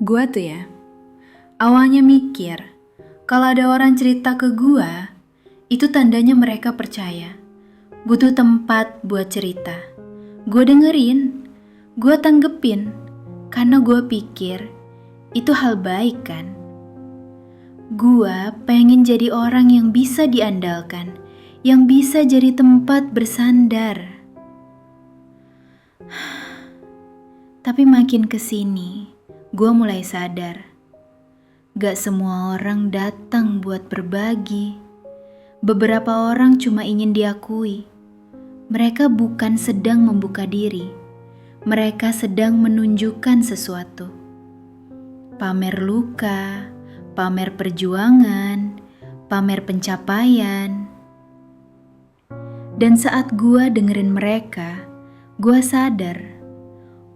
Gua tuh ya, awalnya mikir kalau ada orang cerita ke gua, itu tandanya mereka percaya. Butuh tempat buat cerita. Gua dengerin, gua tanggepin, karena gua pikir itu hal baik kan. Gua pengen jadi orang yang bisa diandalkan, yang bisa jadi tempat bersandar. Tapi makin kesini, gue mulai sadar, gak semua orang datang buat berbagi. Beberapa orang cuma ingin diakui. Mereka bukan sedang membuka diri. Mereka sedang menunjukkan sesuatu. Pamer luka, pamer perjuangan, pamer pencapaian. Dan saat gue dengerin mereka, gue sadar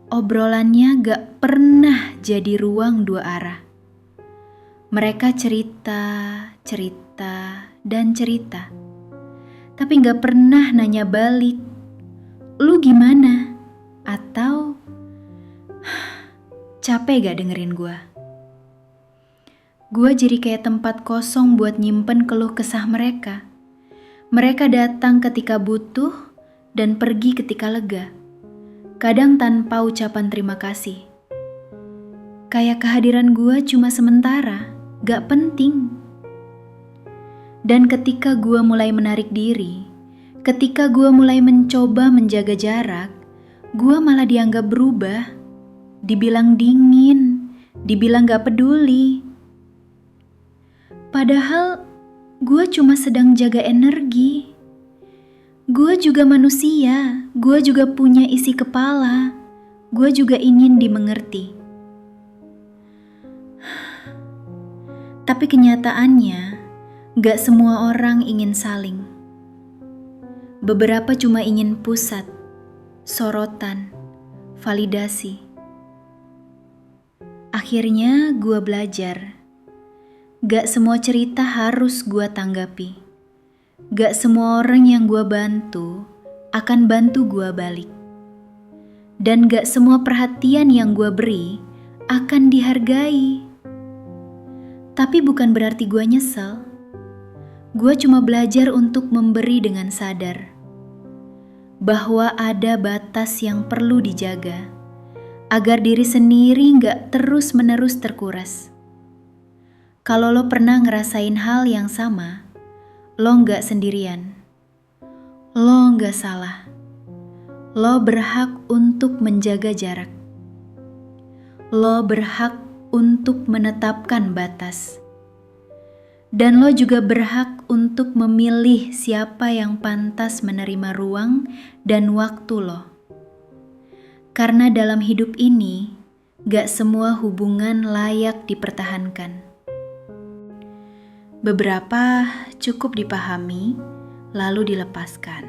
obrolannya gak pernah jadi ruang dua arah. Mereka cerita, dan cerita. Tapi gak pernah nanya balik, lu gimana? Atau, capek gak dengerin gue? Gue jadi kayak tempat kosong buat nyimpen keluh kesah mereka. Mereka datang ketika butuh dan pergi ketika lega. Kadang tanpa ucapan terima kasih. Kayak kehadiran gue cuma sementara, gak penting. Dan ketika gue mulai menarik diri, ketika gue mulai mencoba menjaga jarak, gue malah dianggap berubah, dibilang dingin, dibilang gak peduli. Padahal gue cuma sedang jaga energi. Gue juga manusia, gue juga punya isi kepala, gue juga ingin dimengerti. Tapi kenyataannya, gak semua orang ingin saling. Beberapa cuma ingin pusat, sorotan, validasi. Akhirnya gue belajar, gak semua cerita harus gue tanggapi. Gak semua orang yang gue bantu akan bantu gue balik. Dan gak semua perhatian yang gue beri akan dihargai. Tapi bukan berarti gue nyesel. Gue cuma belajar untuk memberi dengan sadar bahwa ada batas yang perlu dijaga agar diri sendiri gak terus-menerus terkuras. Kalau lo pernah ngerasain hal yang sama, lo gak sendirian. Lo gak salah. Lo berhak untuk menjaga jarak. Lo berhak untuk menetapkan batas. Dan lo juga berhak untuk memilih siapa yang pantas menerima ruang dan waktu lo. Karena dalam hidup ini, gak semua hubungan layak dipertahankan. Beberapa cukup dipahami, lalu dilepaskan.